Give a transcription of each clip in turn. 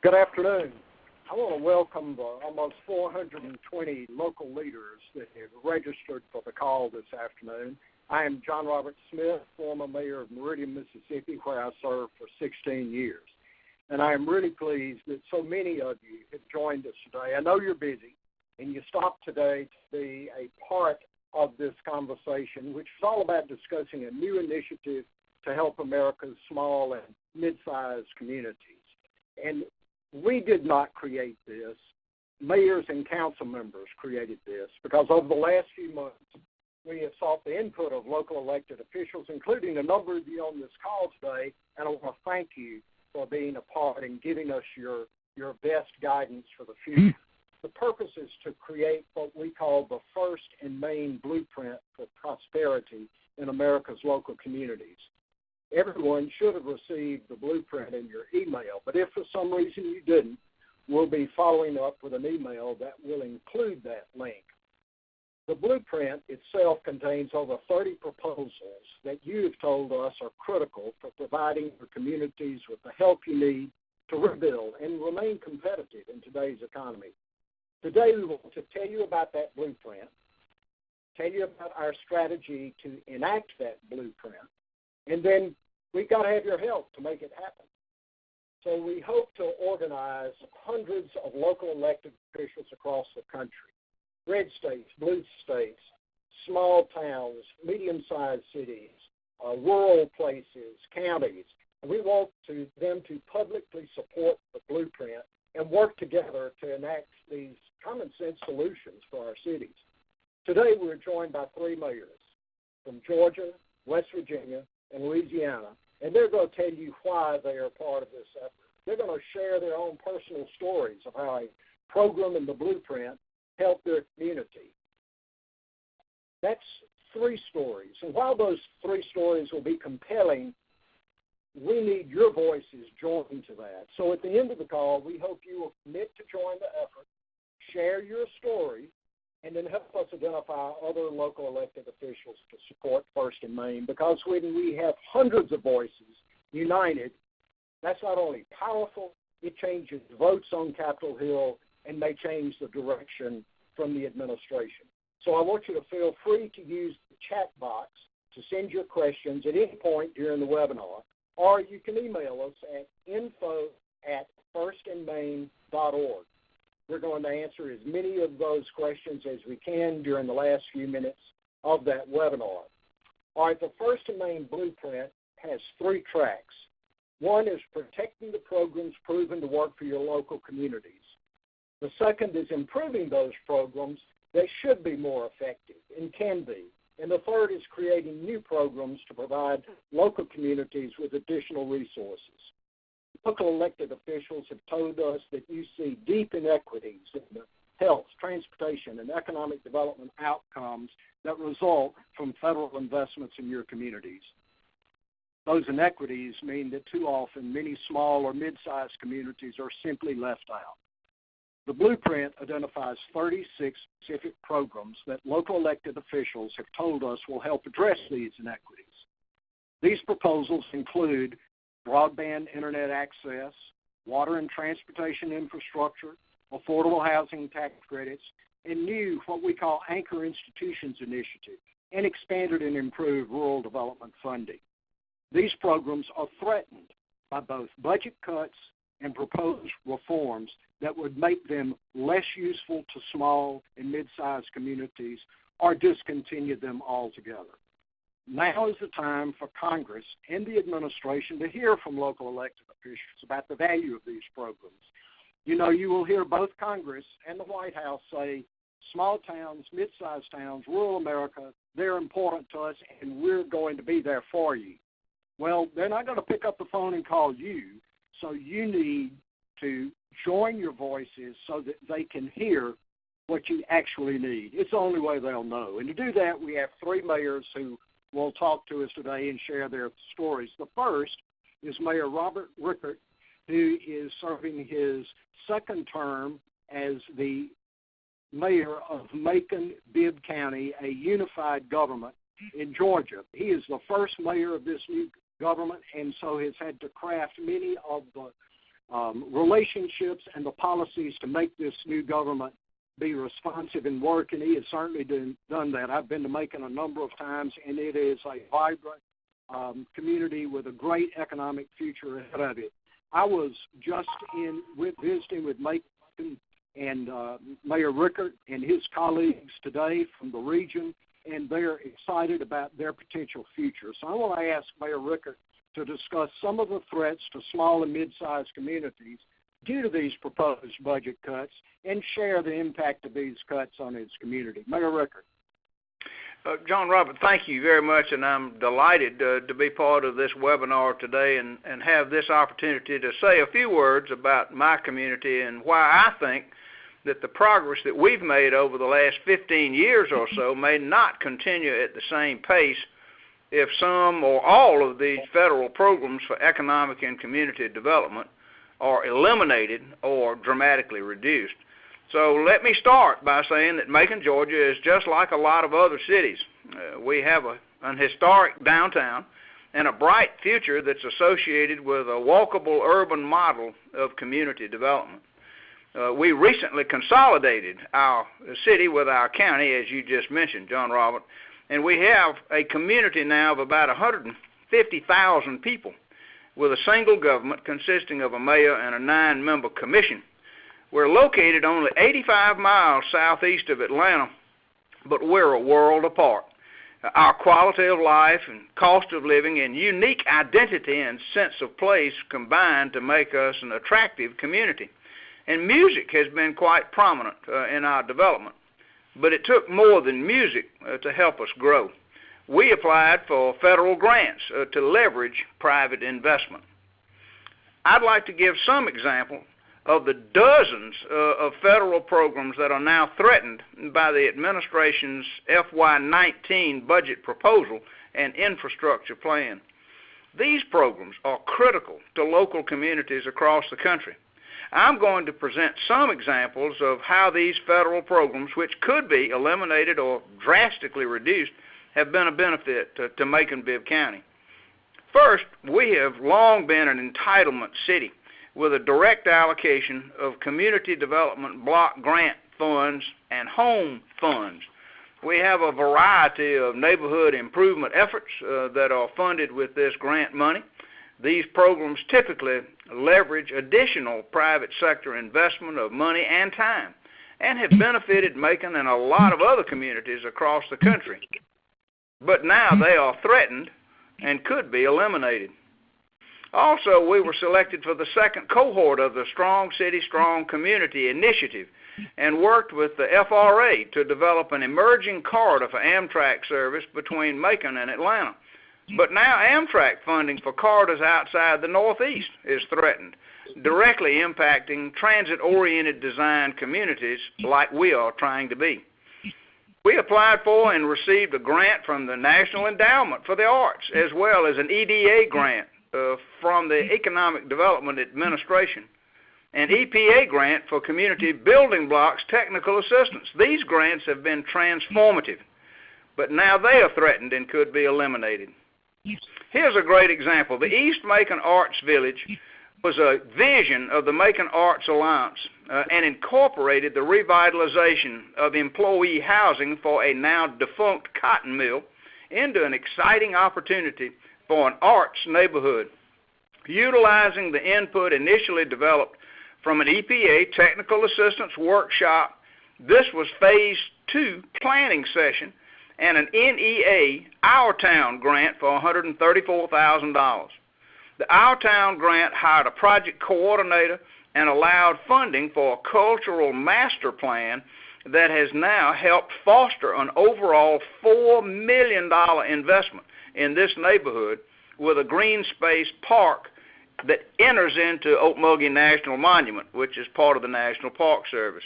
Good afternoon. I want to welcome the almost 420 local leaders that have registered for the call this afternoon. I am John Robert Smith, former mayor of Meridian, Mississippi, where I served for 16 years. And I am really pleased that so many of you have joined us today. I know you're busy, and you stopped today to be a part of this conversation, which is all about discussing a new initiative to help America's small and mid-sized communities. And we did not create this. Mayors and council members created this because over the last few months, we have sought the input of local elected officials, including a number of you on this call today, and I want to thank you for being a part and giving us your best guidance for the future. The purpose is to create what we call the first and main blueprint for prosperity in America's local communities. Everyone should have received the blueprint in your email, but if for some reason you didn't, we'll be following up with an email that will include that link. The blueprint itself contains over 30 proposals that you have told us are critical for providing your communities with the help you need to rebuild and remain competitive in today's economy. Today we want to tell you about that blueprint, tell you about our strategy to enact that blueprint, and then we've got to have your help to make it happen. So we hope to organize hundreds of local elected officials across the country, red states, blue states, small towns, medium-sized cities, rural places, counties. And we want them to publicly support the blueprint and work together to enact these common-sense solutions for our cities. Today we're joined by three mayors from Georgia, West Virginia, and Louisiana, and they're going to tell you why they are part of this effort. They're going to share their own personal stories of how a program in the blueprint helped their community. That's three stories, and while those three stories will be compelling, we need your voices joined to that. So at the end of the call, we hope you will commit to join the effort, share your story, and then help us identify other local elected officials to support First and Main, because when we have hundreds of voices united, that's not only powerful, it changes votes on Capitol Hill and may change the direction from the administration. So I want you to feel free to use the chat box to send your questions at any point during the webinar, or you can email us at info@firstandmain.org. We're going to answer as many of those questions as we can during the last few minutes of that webinar. All right, the First and Main blueprint has three tracks. One is protecting the programs proven to work for your local communities. The second is improving those programs that should be more effective and can be. And the third is creating new programs to provide local communities with additional resources. Local elected officials have told us that you see deep inequities in the health, transportation, and economic development outcomes that result from federal investments in your communities. Those inequities mean that too often many small or mid-sized communities are simply left out. The blueprint identifies 36 specific programs that local elected officials have told us will help address these inequities. These proposals include broadband internet access, water and transportation infrastructure, affordable housing tax credits, and new what we call Anchor Institutions Initiative, and expanded and improved rural development funding. These programs are threatened by both budget cuts and proposed reforms that would make them less useful to small and mid-sized communities or discontinue them altogether. Now is the time for Congress and the administration to hear from local elected officials about the value of these programs. You know, you will hear both Congress and the White House say small towns, mid-sized towns, rural America, they're important to us and we're going to be there for you. Well, they're not going to pick up the phone and call you, so you need to join your voices so that they can hear what you actually need. It's the only way they'll know. And to do that, we have three mayors who will talk to us today and share their stories. The first is Mayor Robert Rickert, who is serving his second term as the mayor of Macon-Bibb County, a unified government in Georgia. He is the first mayor of this new government, and so has had to craft many of the relationships and the policies to make this new government be responsive and work, and he has certainly done that. I've been to Macon a number of times, and it is a vibrant community with a great economic future ahead of it. I was just visiting with Macon and Mayor Rickert and his colleagues today from the region, and they're excited about their potential future. So I want to ask Mayor Rickert to discuss some of the threats to small and mid-sized communities due to these proposed budget cuts and share the impact of these cuts on his community. Mayor Rickert. John Robert, thank you very much, and I'm delighted to be part of this webinar today and have this opportunity to say a few words about my community and why I think that the progress that we've made over the last 15 years or so may not continue at the same pace if some or all of these federal programs for economic and community development are eliminated or dramatically reduced. So let me start by saying that Macon, Georgia is just like a lot of other cities. We have an historic downtown and a bright future that's associated with a walkable urban model of community development. We recently consolidated our city with our county, as you just mentioned, John Robert, and we have a community now of about 150,000 people with a single government consisting of a mayor and a 9-member commission. We're located only 85 miles southeast of Atlanta, but we're a world apart. Our quality of life and cost of living and unique identity and sense of place combine to make us an attractive community. And music has been quite prominent in our development, but it took more than music to help us grow. We applied for federal grants to leverage private investment. I'd like to give some example of the dozens of federal programs that are now threatened by the administration's FY19 budget proposal and infrastructure plan. These programs are critical to local communities across the country. I'm going to present some examples of how these federal programs, which could be eliminated or drastically reduced, have been a benefit to Macon-Bibb County. First, we have long been an entitlement city with a direct allocation of community development block grant funds and home funds. We have a variety of neighborhood improvement efforts that are funded with this grant money. These programs typically leverage additional private sector investment of money and time and have benefited Macon and a lot of other communities across the country. But now they are threatened and could be eliminated. Also, we were selected for the second cohort of the Strong City, Strong Community initiative and worked with the FRA to develop an emerging corridor for Amtrak service between Macon and Atlanta. But now Amtrak funding for corridors outside the Northeast is threatened, directly impacting transit-oriented design communities like we are trying to be. We applied for and received a grant from the National Endowment for the Arts, as well as an EDA grant from the Economic Development Administration, an EPA grant for Community Building Blocks Technical Assistance. These grants have been transformative, but now they are threatened and could be eliminated. Here's a great example. The East Macon Arts Village was a vision of the Macon Arts Alliance and incorporated the revitalization of employee housing for a now defunct cotton mill into an exciting opportunity for an arts neighborhood. Utilizing the input initially developed from an EPA technical assistance workshop, this was phase 2 planning session and an NEA Our Town grant for $134,000. The Our Town grant hired a project coordinator and allowed funding for a cultural master plan that has now helped foster an overall $4 million investment in this neighborhood with a green space park that enters into Okmulgee National Monument, which is part of the National Park Service.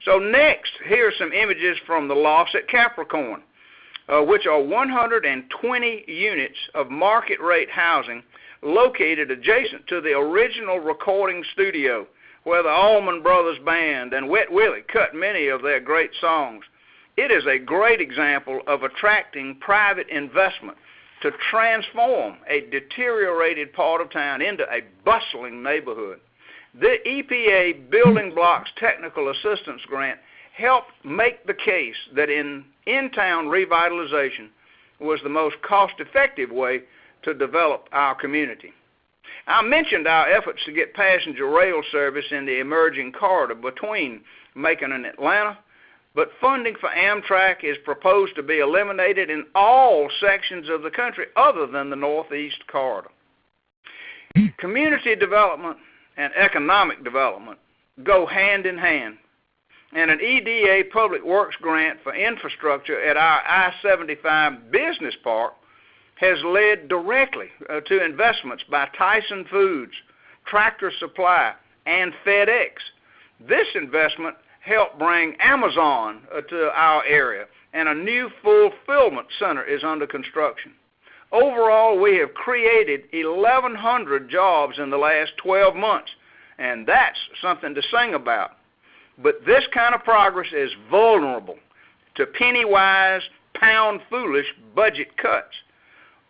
So next, here are some images from the lofts at Capricorn, which are 120 units of market rate housing located adjacent to the original recording studio where the Allman Brothers Band and Wet Willie cut many of their great songs. It is a great example of attracting private investment to transform a deteriorated part of town into a bustling neighborhood. The EPA Building Blocks Technical Assistance Grant helped make the case that in-town revitalization was the most cost-effective way to develop our community. I mentioned our efforts to get passenger rail service in the emerging corridor between Macon and Atlanta, but funding for Amtrak is proposed to be eliminated in all sections of the country other than the Northeast corridor. Community development and economic development go hand in hand, and an EDA Public Works grant for infrastructure at our I-75 Business Park has led directly to investments by Tyson Foods, Tractor Supply, and FedEx. This investment helped bring Amazon to our area, and a new fulfillment center is under construction. Overall, we have created 1,100 jobs in the last 12 months, and that's something to sing about. But this kind of progress is vulnerable to penny-wise, pound-foolish budget cuts.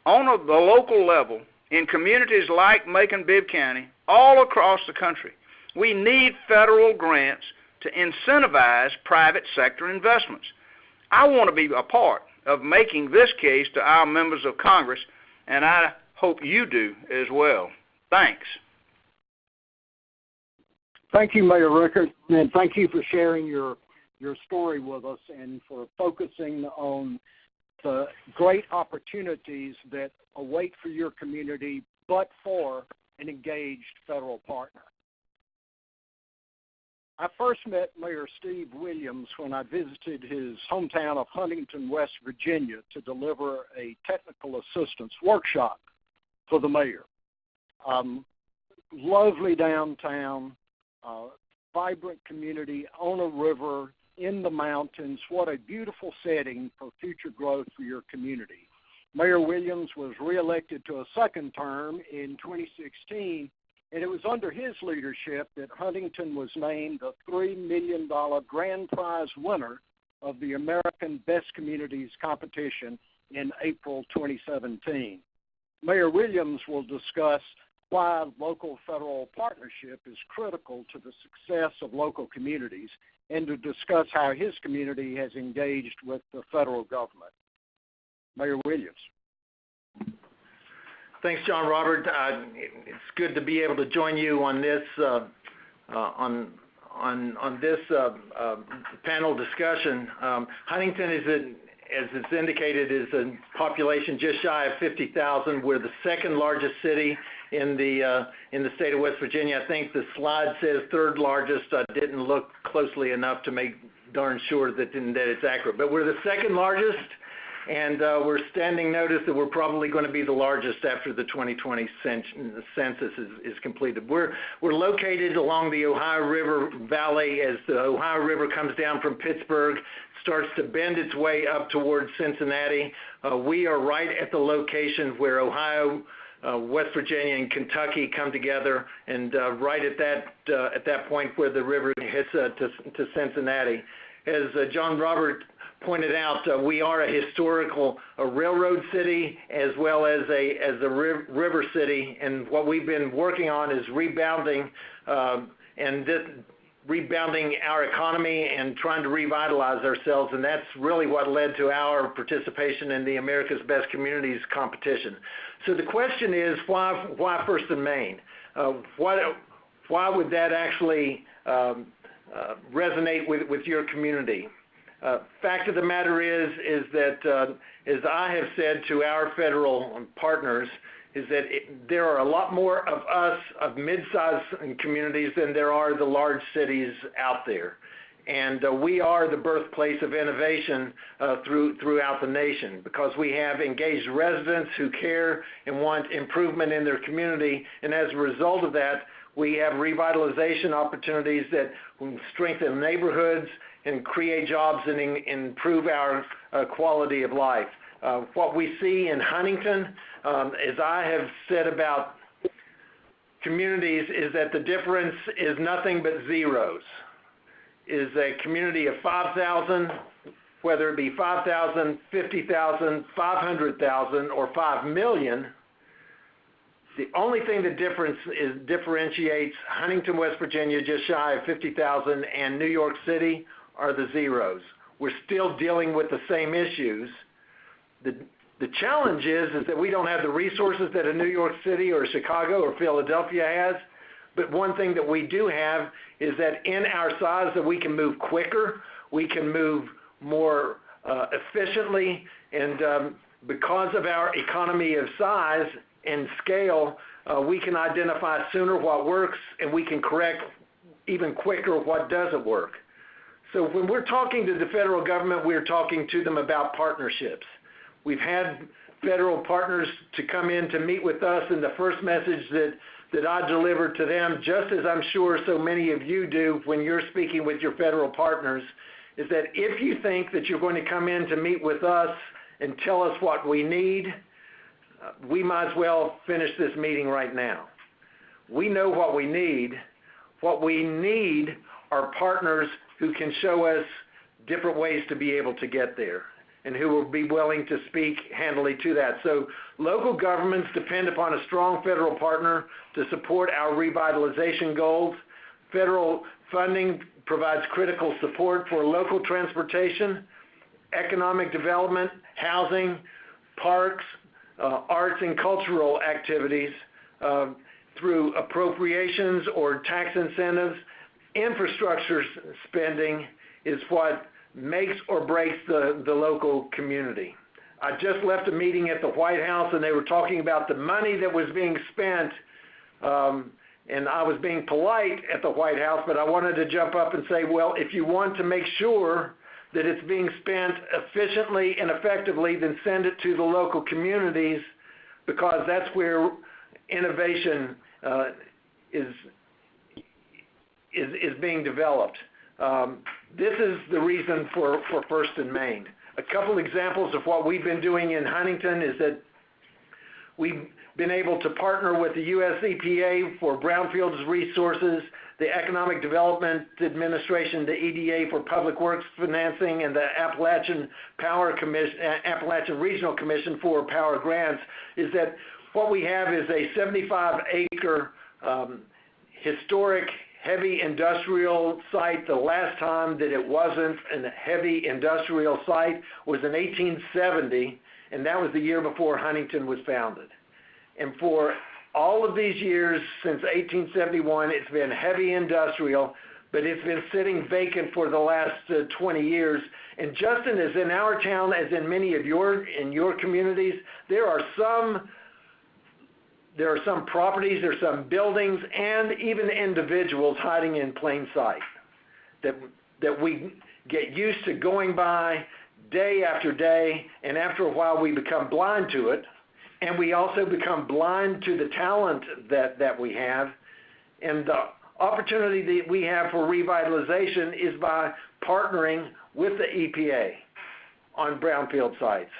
On the local level, in communities like Macon-Bibb County, all across the country, we need federal grants to incentivize private sector investments. I want to be a part of making this case to our members of Congress, and I hope you do as well. Thanks. Thank you, Mayor Rickert, and thank you for sharing your story with us and for focusing on the great opportunities that await for your community, but for an engaged federal partner. I first met Mayor Steve Williams when I visited his hometown of Huntington, West Virginia, to deliver a technical assistance workshop for the mayor. Lovely downtown, vibrant community on a river, in the mountains. What a beautiful setting for future growth for your community. Mayor Williams was reelected to a second term in 2016, and it was under his leadership that Huntington was named the $3 million grand prize winner of the American Best Communities competition in April 2017. Mayor Williams will discuss why local-federal partnership is critical to the success of local communities, and to discuss how his community has engaged with the federal government. Mayor Williams. Thanks, John Robert. It's good to be able to join you on this panel discussion. Huntington is, as it's indicated, is a population just shy of 50,000. We're the second largest city in the state of West Virginia. I think the slide says third largest. I didn't look closely enough to make darn sure that it's accurate. But we're the second largest, and we're standing notice that we're probably going to be the largest after the 2020 census is completed. We're located along the Ohio River Valley as the Ohio River comes down from Pittsburgh, starts to bend its way up towards Cincinnati. We are right at the location where Ohio, West Virginia, and Kentucky come together, and right at that point where the river hits to Cincinnati. As John Robert pointed out, we are a historical railroad city as well as a river city, and what we've been working on is rebounding our economy and trying to revitalize ourselves, and that's really what led to our participation in the America's Best Communities competition. So the question is, why First and Main? Why would that actually resonate with your community? Fact of the matter is that, as I have said to our federal partners, is that there are a lot more of us, of mid-sized communities, than there are the large cities out there. And we are the birthplace of innovation throughout the nation, because we have engaged residents who care and want improvement in their community. And as a result of that, we have revitalization opportunities that will strengthen neighborhoods and create jobs and improve our quality of life. What we see in Huntington, as I have said about communities, is that the difference is nothing but zeros. Is a community of 5,000, whether it be 5,000, 50,000, 500,000, or 5 million, The only thing that differentiates Huntington, West Virginia, just shy of 50,000, and New York City are the zeros. We're still dealing with the same issues. The challenge is that we don't have the resources that a New York City or Chicago or Philadelphia has. But one thing that we do have is that in our size that we can move quicker, we can move more efficiently, and because of our economy of size and scale, we can identify sooner what works, and we can correct even quicker what doesn't work. So when we're talking to the federal government, we're talking to them about partnerships. We've had federal partners to come in to meet with us, and the first message that I deliver to them, just as I'm sure so many of you do when you're speaking with your federal partners, is that if you think that you're going to come in to meet with us and tell us what we need, we might as well finish this meeting right now. We know what we need. What we need are partners who can show us different ways to be able to get there, and who will be willing to speak handily to that. So local governments depend upon a strong federal partner to support our revitalization goals. Federal funding provides critical support for local transportation, economic development, housing, parks, arts and cultural activities through appropriations or tax incentives. Infrastructure spending is what makes or breaks the local community. I just left a meeting at the White House, and they were talking about the money that was being spent, and I was being polite at the White House, but I wanted to jump up and say, well, if you want to make sure that it's being spent efficiently and effectively, then send it to the local communities, because that's where innovation is being developed. This is the reason for First and Main. A couple examples of what we've been doing in Huntington is that we've been able to partner with the U.S. EPA for brownfields resources, the Economic Development Administration, the EDA for Public Works financing, and the Appalachian Regional Commission for power grants. Is that what we have is a 75-acre historic heavy industrial site. The last time that it wasn't a heavy industrial site was in 1870, and that was the year before Huntington was founded. And for all of these years, since 1871, it's been heavy industrial, but it's been sitting vacant for the last 20 years. And Justin, as in our town, as in many of your communities, there are some properties, there are some buildings, and even individuals hiding in plain sight that we get used to going by day after day, and after a while we become blind to it, and we also become blind to the talent that we have. And the opportunity that we have for revitalization is by partnering with the EPA on brownfield sites,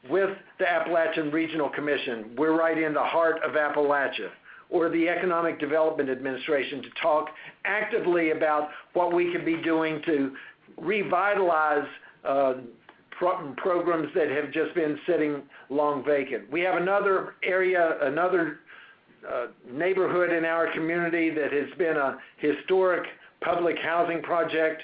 with the Appalachian Regional Commission. We're right in the heart of Appalachia, or the Economic Development Administration, to talk actively about what we could be doing to revitalize programs that have just been sitting long vacant. We have another area, another neighborhood in our community that has been a historic public housing project.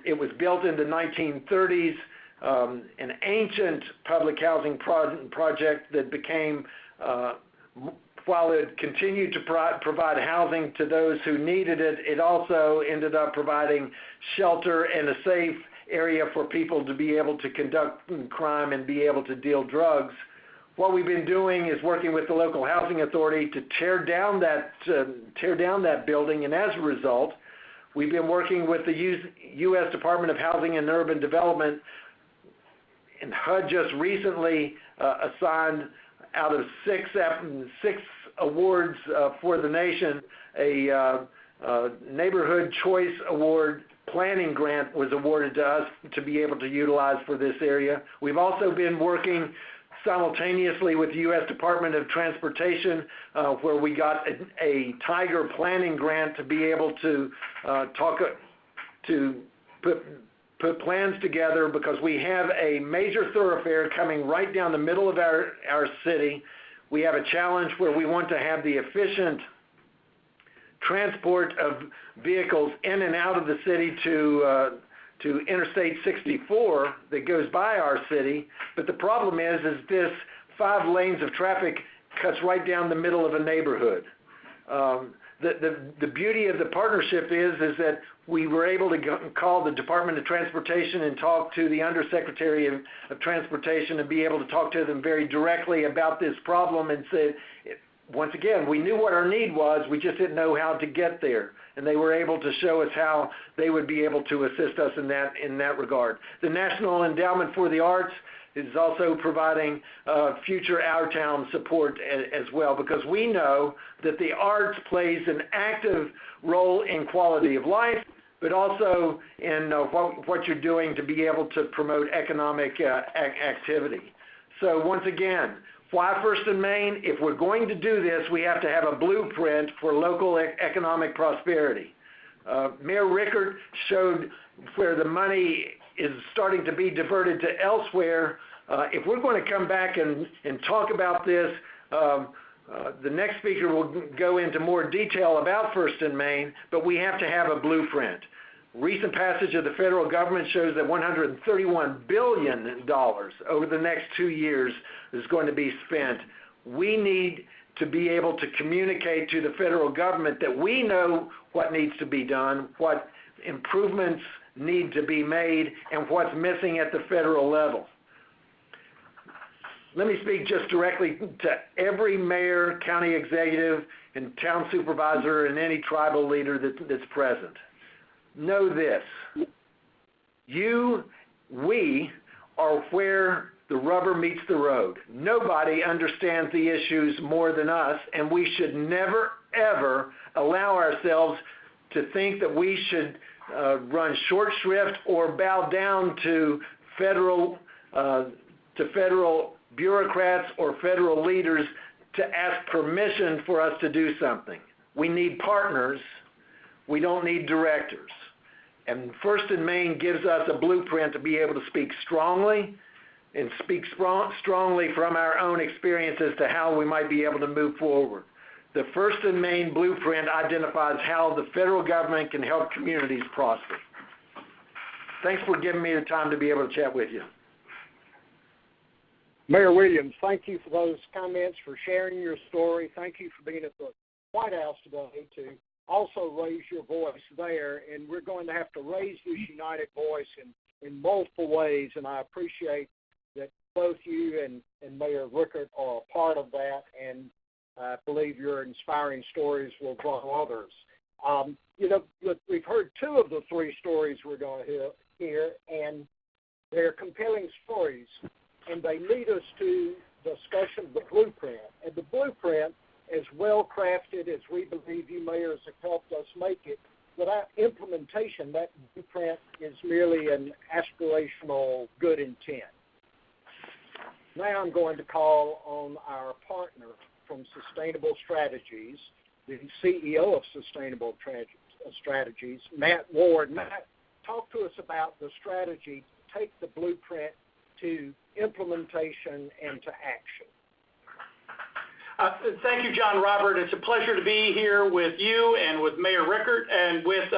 It was built in the 1930s. An ancient public housing project that became, while it continued to provide housing to those who needed it, it also ended up providing shelter and a safe area for people to be able to conduct crime and be able to deal drugs. What we've been doing is working with the local housing authority to tear down that building, and as a result, we've been working with the U.S. Department of Housing and Urban Development, and HUD just recently assigned, out of six awards for the nation, a Neighborhood Choice Award planning grant was awarded to us to be able to utilize for this area. We've also been working simultaneously with the U.S. Department of Transportation, where we got a Tiger planning grant to be able to put plans together, because we have a major thoroughfare coming right down the middle of our city, We have a challenge where we want to have the efficient transport of vehicles in and out of the city to Interstate 64 that goes by our city. But the problem is this 5 lanes of traffic cuts right down the middle of a neighborhood. The beauty of the partnership is that we were able to call the Department of Transportation and talk to the Undersecretary of Transportation and be able to talk to them very directly about this problem and say, once again, we knew what our need was, we just didn't know how to get there. And they were able to show us how they would be able to assist us in that regard. The National Endowment for the Arts is also providing future Our Town support as well, because we know that the arts plays an active role in quality of life, but also in what you're doing to be able to promote economic activity. So once again, why First and Main? If we're going to do this, we have to have a blueprint for local economic prosperity. Mayor Rickert showed where the money is starting to be diverted to elsewhere. If we're going to come back and talk about this, the next speaker will go into more detail about First and Main, but we have to have a blueprint. Recent passage of the federal government shows that $131 billion over the next 2 years is going to be spent. We need to be able to communicate to the federal government that we know what needs to be done, what improvements need to be made, and what's missing at the federal level. Let me speak just directly to every mayor, county executive, and town supervisor and any tribal leader that's present. Know this, we are where the rubber meets the road. Nobody understands the issues more than us, and we should never, ever allow ourselves to think that we should run short shrift or bow down to federal bureaucrats or federal leaders to ask permission for us to do something. We need partners. We don't need directors. And First and Main gives us a blueprint to be able to speak strongly and speak strongly from our own experience as to how we might be able to move forward. The First and Main blueprint identifies how the federal government can help communities prosper. Thanks for giving me the time to be able to chat with you. Mayor Williams, thank you for those comments, for sharing your story. Thank you for being at the White House today to also raise your voice there. And we're going to have to raise this united voice in multiple ways, and I appreciate that both you and Mayor Rickert are a part of that, and I believe your inspiring stories will draw others. We've heard 2 of the 3 stories we're going to hear, and they're compelling stories, and they lead us to discussion of the blueprint. And the blueprint, as well crafted as we believe you mayors have helped us make it, without implementation, that blueprint is merely an aspirational good intent. Now I'm going to call on our partner from Sustainable Strategies, the CEO of Sustainable Strategies, Matt Ward. Matt, talk to us about the strategy to take the blueprint to implementation and to action. Thank you, John Robert. It's a pleasure to be here with you and with Mayor Rickert and with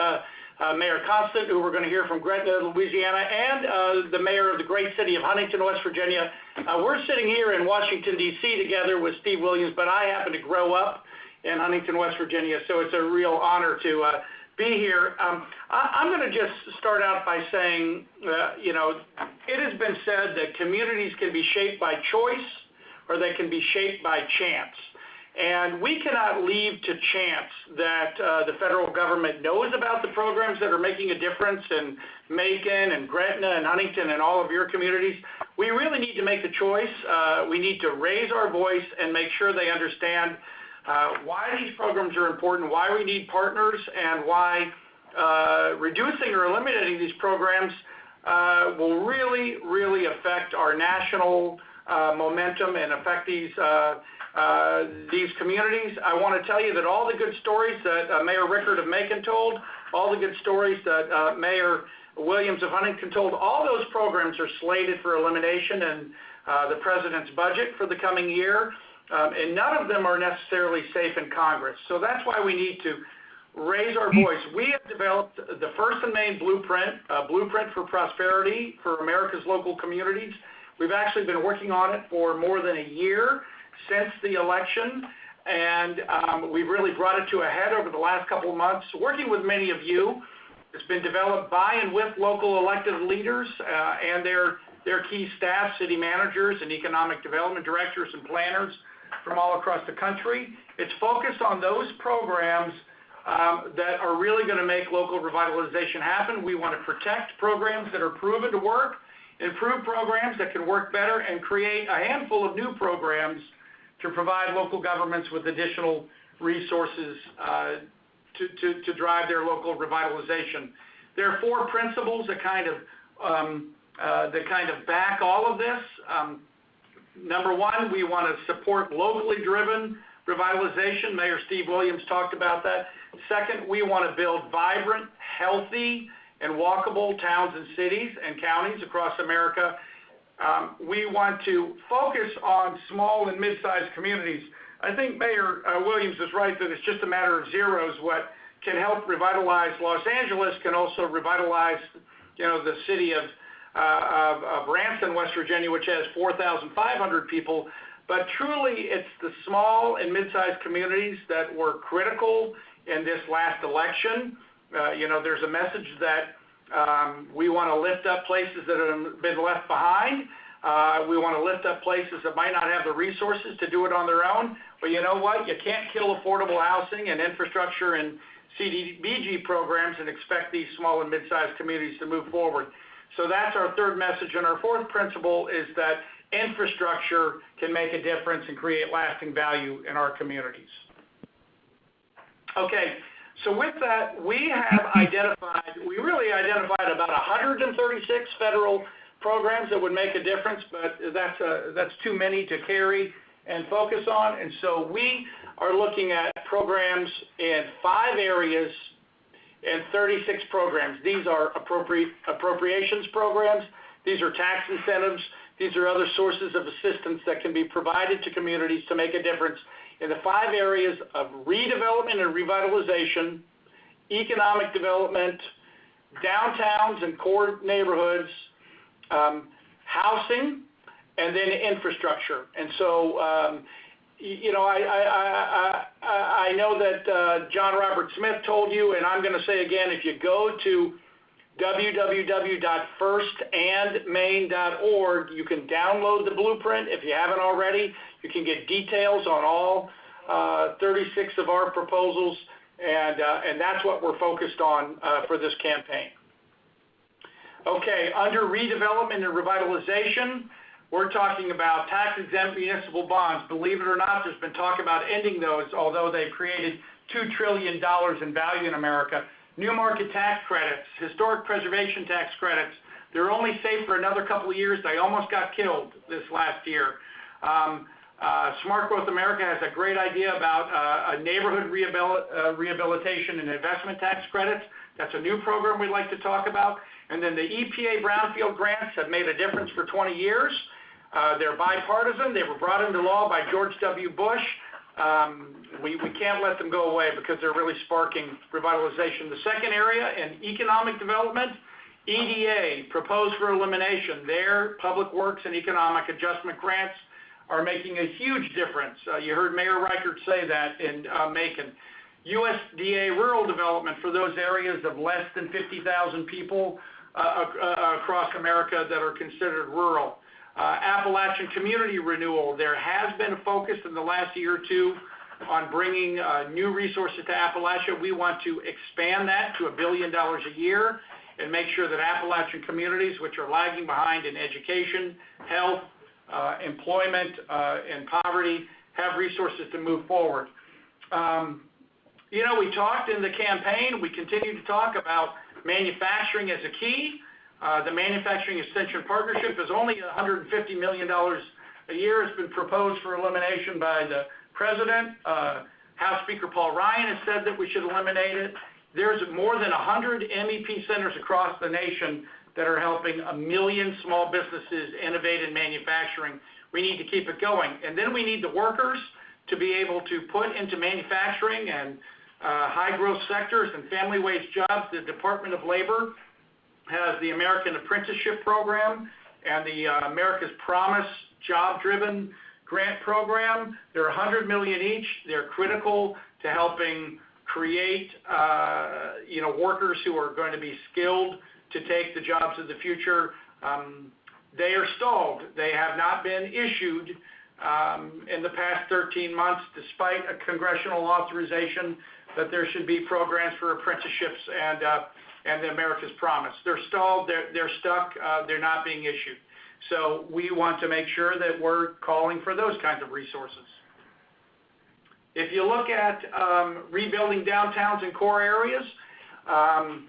Mayor Constant, who we're going to hear from Gretna, Louisiana, and the mayor of the great city of Huntington, West Virginia. We're sitting here in Washington, D.C. together with Steve Williams, but I happen to grow up in Huntington, West Virginia, so it's a real honor to be here. I'm going to just start out by saying, it has been said that communities can be shaped by choice or they can be shaped by chance. And we cannot leave to chance that the federal government knows about the programs that are making a difference in Macon and Gretna and Huntington and all of your communities. We really need to make the choice. We need to raise our voice and make sure they understand why these programs are important, why we need partners, and why reducing or eliminating these programs will really, really affect our national momentum and affect these communities. I want to tell you that all the good stories that Mayor Rickert of Macon told, all the good stories that Mayor Williams of Huntington told, all those programs are slated for elimination in the president's budget for the coming year. and none of them are necessarily safe in Congress. So that's why we need to raise our voice. We have developed the first and main blueprint, Blueprint for Prosperity for America's Local Communities. We've actually been working on it for more than a year since the election, and we've really brought it to a head over the last couple of months, working with many of you. It's been developed by and with local elected leaders and their key staff, city managers and economic development directors and planners from all across the country. It's focused on those programs that are really going to make local revitalization happen. We want to protect programs that are proven to work, improve programs that can work better, and create a handful of new programs to provide local governments with additional resources to drive their local revitalization. There are 4 principles that kind of back all of this. Number 1, we want to support locally driven revitalization. Mayor Steve Williams talked about that. Second, we want to build vibrant, healthy, and walkable towns and cities and counties across America. We want to focus on small and mid-sized communities. I think Mayor Williams is right that it's just a matter of zeros. What can help revitalize Los Angeles can also revitalize, the city of Branson, West Virginia, which has 4,500 people. But truly, it's the small and mid-sized communities that were critical in this last election. There's a message that we want to lift up places that have been left behind. We want to lift up places that might not have the resources to do it on their own. But you know what? You can't kill affordable housing and infrastructure and CDBG programs and expect these small and mid-sized communities to move forward. So that's our third message. And our fourth principle is that infrastructure can make a difference and create lasting value in our communities. Okay, so with that, we really identified about 136 federal programs that would make a difference, but that's too many to carry and focus on. And so we are looking at programs in 5 areas and 36 programs. These are appropriations programs. These are tax incentives. These are other sources of assistance that can be provided to communities to make a difference in the 5 areas of redevelopment and revitalization, economic development, downtowns and core neighborhoods, housing, and then infrastructure. And so, I know that John Robert Smith told you, and I'm going to say again, if you go to www.firstandmain.org, you can download the blueprint if you haven't already. You can get details on all 36 of our proposals, and that's what we're focused on for this campaign. Okay, under redevelopment and revitalization, we're talking about tax-exempt municipal bonds. Believe it or not, there's been talk about ending those, although they've created $2 trillion in value in America. New market tax credits, historic preservation tax credits, they're only safe for another couple of years. They almost got killed this last year. Smart Growth America has a great idea about a neighborhood rehabilitation and investment tax credits. That's a new program we'd like to talk about. And then the EPA brownfield grants have made a difference for 20 years. They're bipartisan. They were brought into law by George W. Bush. We can't let them go away because they're really sparking revitalization. The second area in economic development, EDA, proposed for elimination. Their public works and economic adjustment grants are making a huge difference. You heard Mayor Reichert say that in Macon. USDA rural development for those areas of less than 50,000 people across America that are considered rural. Appalachian community renewal. There has been a focus in the last year or two on bringing new resources to Appalachia. We want to expand that to $1 billion a year and make sure that Appalachian communities, which are lagging behind in education, health, employment, and poverty, have resources to move forward. We talked in the campaign, we continue to talk about manufacturing as a key. The Manufacturing Extension Partnership is only $150 million a year. It's been proposed for elimination by the President. House Speaker Paul Ryan has said that we should eliminate it. There's more than 100 MEP centers across the nation that are helping 1 million small businesses innovate in manufacturing. we need to keep it going. And then we need the workers to be able to put into manufacturing and high growth sectors and family wage jobs. The Department of Labor has the American Apprenticeship Program and the America's Promise job-driven grant program. They're $100 million each. They're critical to helping create workers who are going to be skilled to take the jobs of the future. They are stalled. They have not been issued in the past 13 months, despite a congressional authorization that there should be programs for apprenticeships and the America's Promise. They're stalled. They're stuck. They're not being issued. So we want to make sure that we're calling for those kinds of resources. If you look at rebuilding downtowns and core areas, the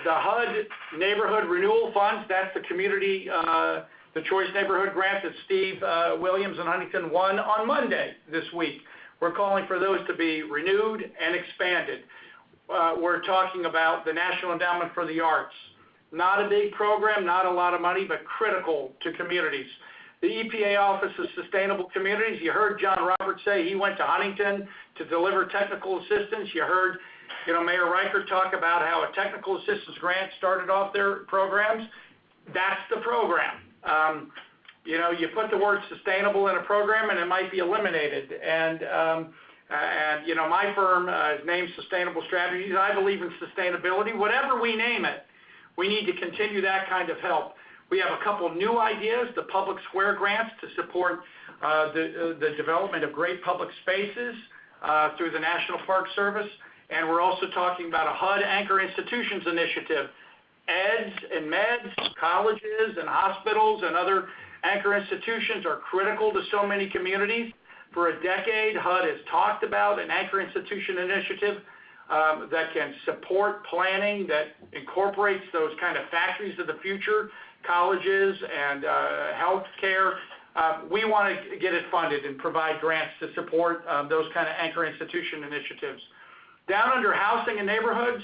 HUD Neighborhood Renewal Funds, that's the community, the Choice Neighborhood Grant that Steve Williams and Huntington won on Monday this week. We're calling for those to be renewed and expanded. We're talking about the National Endowment for the Arts. Not a big program, not a lot of money, but critical to communities. The EPA Office of Sustainable Communities, you heard John Roberts say he went to Huntington to deliver technical assistance. You heard Mayor Reichert talk about how a technical assistance grant started off their programs. That's the program. You put the word sustainable in a program and it might be eliminated. And my firm is named Sustainable Strategies. I believe in sustainability. Whatever we name it, we need to continue that kind of help. We have a couple new ideas, the Public Square Grants to support the development of great public spaces through the National Park Service. And we're also talking about a HUD Anchor Institutions Initiative. EDS and MEDS, colleges and hospitals and other anchor institutions are critical to so many communities. For a decade, HUD has talked about an anchor institution initiative that can support planning that incorporates those kind of factories of the future, colleges and health care. We want to get it funded and provide grants to support those kind of anchor institution initiatives. Down under housing and neighborhoods,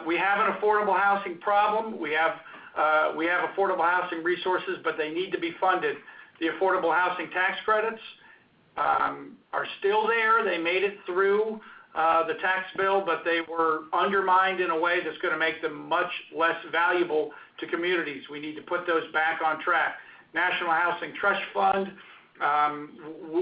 we have an affordable housing problem. We have affordable housing resources, but they need to be funded. The affordable housing tax credits are still there. They made it through the tax bill, but they were undermined in a way that's going to make them much less valuable to communities. We need to put those back on track. National Housing Trust Fund,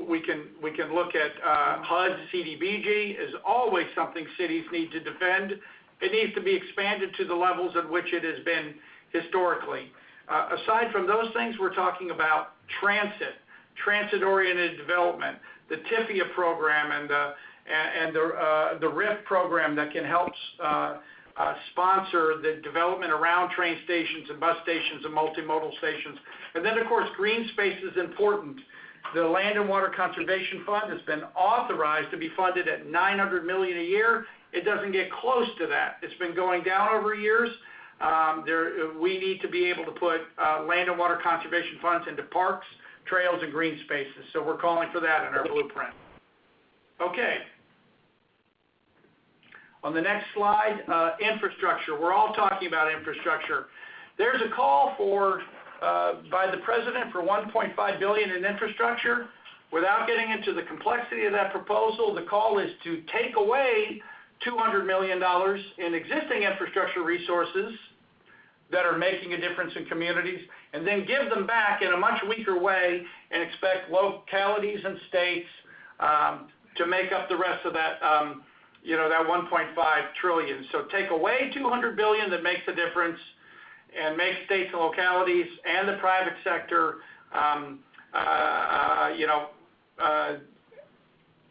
we can look at HUD CDBG is always something cities need to defend. It needs to be expanded to the levels at which it has been historically. Aside from those things, we're talking about transit-oriented development, the TIFIA program and the RIF program that can help sponsor the development around train stations and bus stations and multimodal stations. And then, of course, green space is important. The Land and Water Conservation Fund has been authorized to be funded at $900 million a year. It doesn't get close to that. It's been going down over years. We need to be able to put land and water conservation funds into parks, trails, and green spaces. So we're calling for that in our blueprint. Okay. On the next slide, infrastructure. We're all talking about infrastructure. There's a call for by the president for $1.5 billion in infrastructure. Without getting into the complexity of that proposal, the call is to take away $200 million in existing infrastructure resources that are making a difference in communities, and then give them back in a much weaker way and expect localities and states to make up the rest of that, that 1.5 trillion. So take away $200 billion that makes a difference, and make states and localities and the private sector,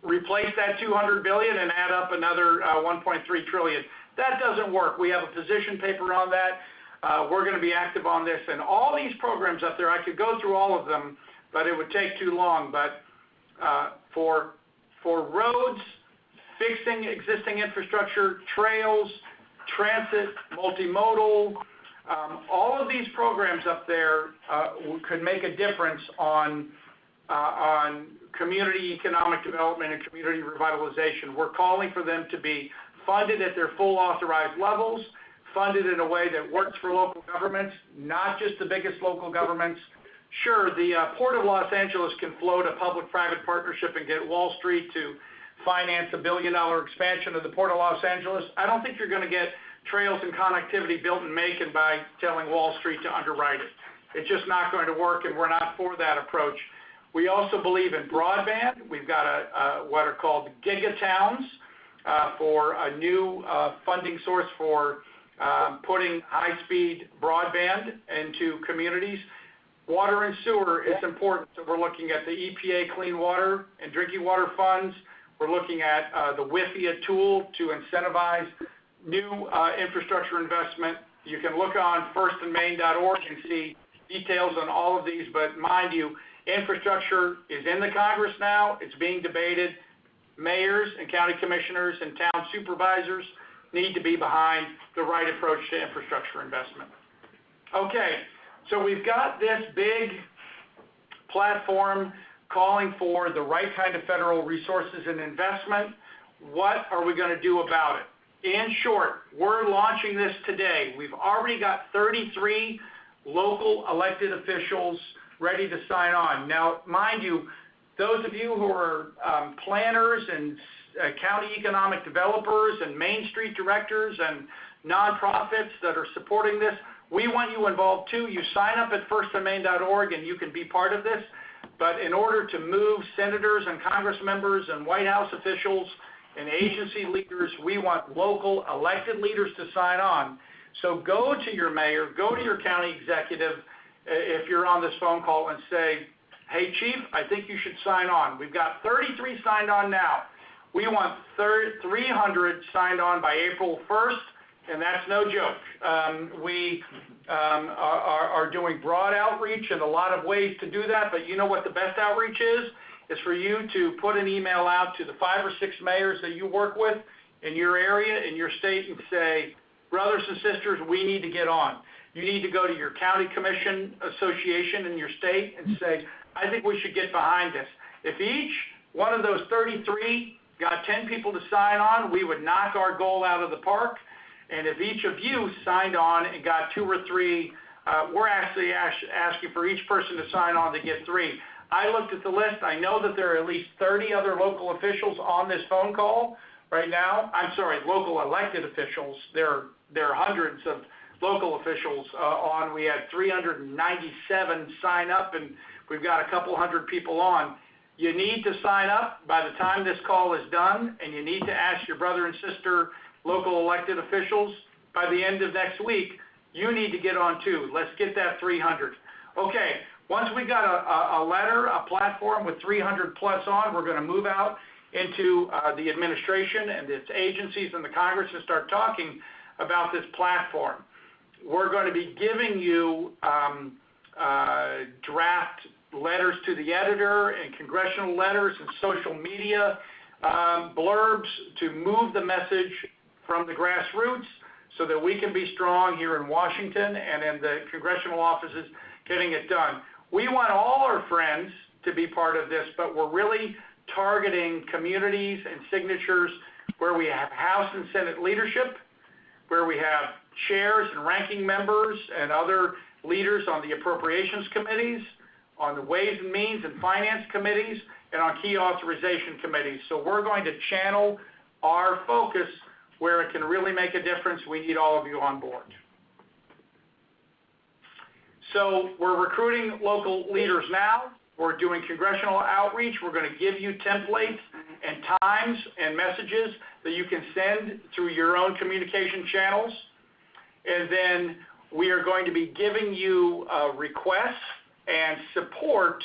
replace that $200 billion and add up another 1.3 trillion. That doesn't work. We have a position paper on that. We're going to be active on this. And all these programs up there, I could go through all of them, but it would take too long. But for roads, fixing existing infrastructure, trails, transit, multimodal, all of these programs up there could make a difference on community economic development and community revitalization. We're calling for them to be funded at their full authorized levels, funded in a way that works for local governments, not just the biggest local governments, Sure. The Port of Los Angeles can float a public-private partnership and get Wall Street to finance a $1 billion expansion of the Port of Los Angeles. I don't think you're going to get trails and connectivity built in Macon by telling Wall Street to underwrite it. It's just not going to work, and we're not for that approach. We also believe in broadband. We've got what are called gigatowns for a new funding source for putting high-speed broadband into communities. Water and sewer is important, so we're looking at the EPA Clean Water and Drinking Water Funds. We're looking at the WIFIA tool to incentivize new infrastructure investment. You can look on firstandmain.org and see details on all of these, but mind you, infrastructure is in the Congress now. It's being debated. Mayors and county commissioners and town supervisors need to be behind the right approach to infrastructure investment. Okay, so we've got this big platform calling for the right kind of federal resources and investment. What are we going to do about it? In short, we're launching this today. We've already got 33 local elected officials ready to sign on. Now, mind you, those of you who are planners and county economic developers and Main Street directors and nonprofits that are supporting this, we want you involved too. You sign up at firstandmain.org and you can be part of this. But in order to move senators and Congress members and White House officials and agency leaders, we want local elected leaders to sign on. So go to your mayor, go to your county executive if you're on this phone call and say, hey, Chief, I think you should sign on. We've got 33 signed on now. We want 300 signed on by April 1st, and that's no joke. We are doing broad outreach and a lot of ways to do that, but you know what the best outreach is? It's for you to put an email out to the 5 or 6 mayors that you work with in your area, in your state, and say, brothers and sisters, we need to get on. You need to go to your county commission association in your state and say, I think we should get behind this. If each one of those 33 got 10 people to sign on, we would knock our goal out of the park. And if each of you signed on and got 2 or 3, we're actually asking for each person to sign on to get 3. I looked at the list. I know that there are at least 30 other local officials on this phone call right now. I'm sorry, local elected officials. There are hundreds of local officials on. We had 397 sign up, and we've got a couple hundred people on. You need to sign up by the time this call is done, and you need to ask your brother and sister local elected officials by the end of next week. You need to get on too. Let's get that 300. Okay, once we got a letter, a platform with 300 plus on, we're going to move out into the administration and its agencies and the Congress and start talking about this platform. We're going to be giving you draft letters to the editor and congressional letters and social media blurbs to move the message from the grassroots so that we can be strong here in Washington and in the congressional offices getting it done. We want all our friends to be part of this, but we're really targeting communities and signatures where we have House and Senate leadership, where we have chairs and ranking members and other leaders on the appropriations committees, on the Ways and Means and Finance committees, and on key authorization committees. So we're going to channel our focus where it can really make a difference. We need all of you on board. So we're recruiting local leaders now. We're doing congressional outreach. We're going to give you templates and times and messages that you can send through your own communication channels. And then we are going to be giving you requests and support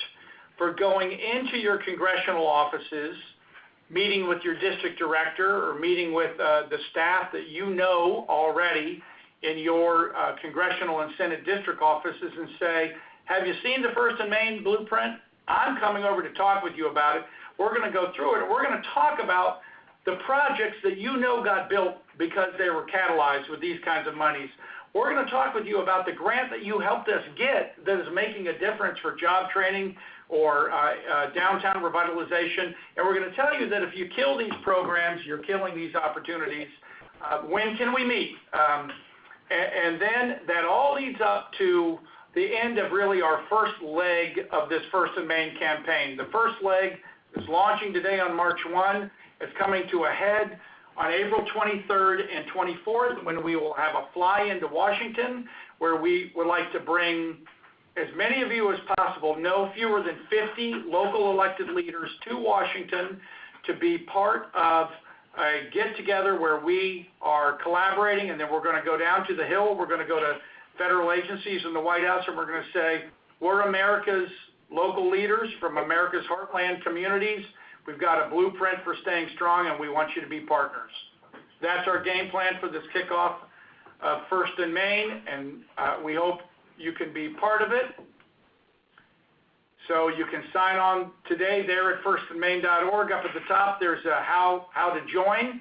for going into your congressional offices, meeting with your district director or meeting with the staff that you know already in your congressional and Senate district offices and say, have you seen the First and Main blueprint? I'm coming over to talk with you about it. We're going to go through it, and we're going to talk about the projects that you know got built because they were catalyzed with these kinds of monies. We're going to talk with you about the grant that you helped us get that is making a difference for job training or downtown revitalization. And we're going to tell you that if you kill these programs, you're killing these opportunities. When can we meet? And then that all leads up to the end of really our first leg of this First and Main campaign. The first leg is launching today on March 1. It's coming to a head on April 23rd and 24th, when we will have a fly into Washington, where we would like to bring as many of you as possible, no fewer than 50 local elected leaders, to Washington to be part of a get-together where we are collaborating, and then we're going to go down to the Hill. We're going to go to federal agencies in the White House, and we're going to say, we're America's local leaders from America's heartland communities. We've got a blueprint for staying strong, and we want you to be partners. That's our game plan for this kickoff of First and Main, and we hope you can be part of it. So you can sign on today there at firstandmain.org. Up at the top, there's a how to join,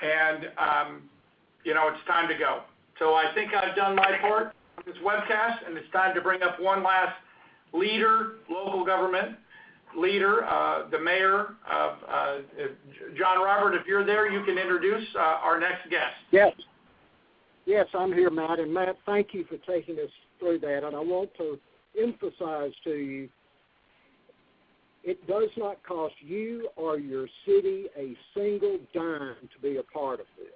it's time to go. So I think I've done my part on this webcast, and it's time to bring up one last leader, local government leader, the mayor of John Robert. If you're there, you can introduce our next guest. Yes, I'm here, Matt. And Matt, thank you for taking us through that. And I want to emphasize to you, it does not cost you or your city a single dime to be a part of this.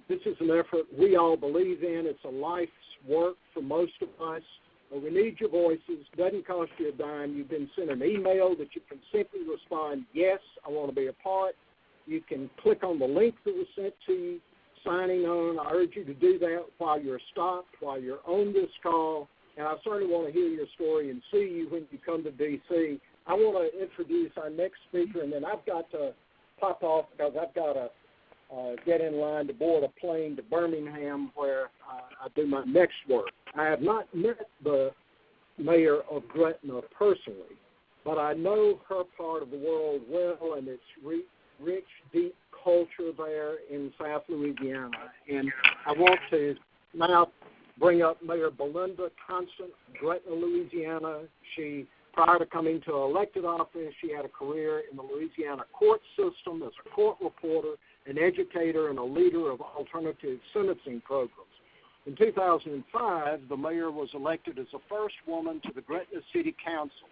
This is an effort we all believe in. It's a life's work for most of us. But we need your voices. Doesn't cost you a dime. You've been sent an email that you can simply respond, yes, I want to be a part. You can click on the link that was sent to you, signing on. I urge you to do that while you're stopped, while you're on this call. And I certainly want to hear your story and see you when you come to D.C. I want to introduce our next speaker, and then I've got to pop off because I've got to get in line to board a plane to Birmingham where I do my next work. I have not met the mayor of Gretna personally, but I know her part of the world well, and its rich, deep culture there in South Louisiana. And I want to now bring up Mayor Belinda Constant, Gretna, Louisiana. Prior to coming to elected office, she had a career in the Louisiana court system as a court reporter, an educator, and a leader of alternative sentencing programs. In 2005, the mayor was elected as the first woman to the Gretna City Council,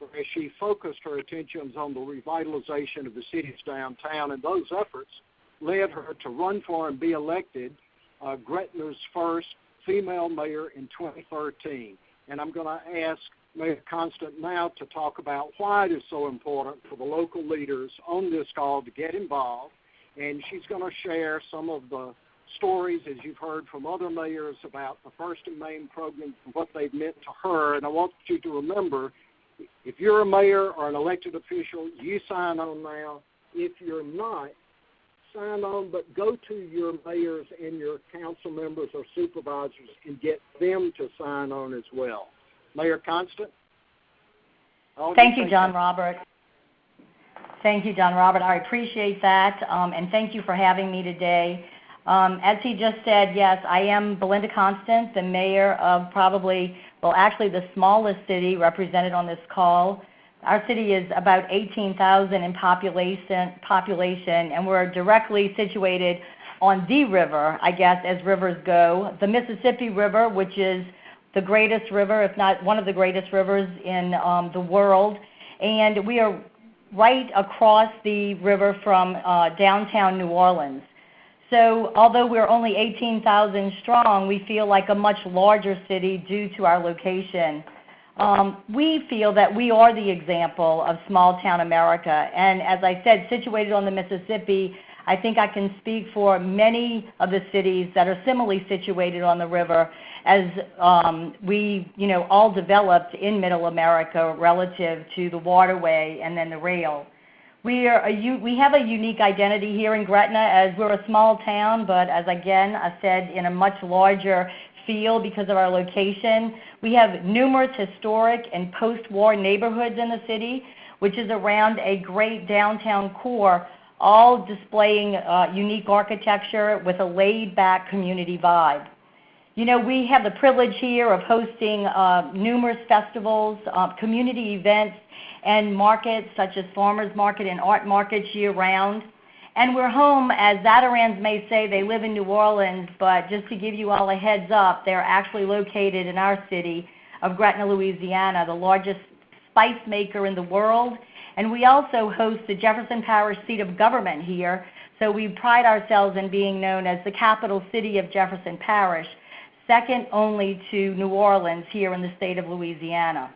where she focused her attentions on the revitalization of the city's downtown, and those efforts led her to run for and be elected Gretna's first female mayor in 2013. And I'm going to ask Mayor Constant now to talk about why it is so important for the local leaders on this call to get involved. And she's going to share some of the stories, as you've heard from other mayors, about the First and Main program and what they've meant to her. And I want you to remember, if you're a mayor or an elected official, you sign on now. If you're not, sign on, but go to your mayors and your council members or supervisors and get them to sign on as well. Mayor Constant? Thank you, John Robert. Thank you, John Robert. I appreciate that, and thank you for having me today. As he just said, yes, I am Belinda Constant, the mayor of actually the smallest city represented on this call. Our city is about 18,000 in population, and we're directly situated on the river, I guess, as rivers go, the Mississippi River, which is the greatest river, if not one of the greatest rivers in the world. And we are right across the river from downtown New Orleans. So although we're only 18,000 strong, we feel like a much larger city due to our location. We feel that we are the example of small town America. And as I said, situated on the Mississippi, I think I can speak for many of the cities that are similarly situated on the river, as we all developed in Middle America relative to the waterway and then the rail. We have a unique identity here in Gretna, as we're a small town, but as I said, in a much larger field because of our location. We have numerous historic and post-war neighborhoods in the city, which is around a great downtown core, all displaying unique architecture with a laid-back community vibe. We have the privilege here of hosting numerous festivals, community events, and markets such as farmers market and art markets year-round. And we're home, as Zatarans may say, they live in New Orleans, but just to give you all a heads up, they're actually located in our city of Gretna, Louisiana, the largest spice maker in the world. And we also host the Jefferson Parish seat of government here, so we pride ourselves in being known as the capital city of Jefferson Parish, second only to New Orleans here in the state of Louisiana.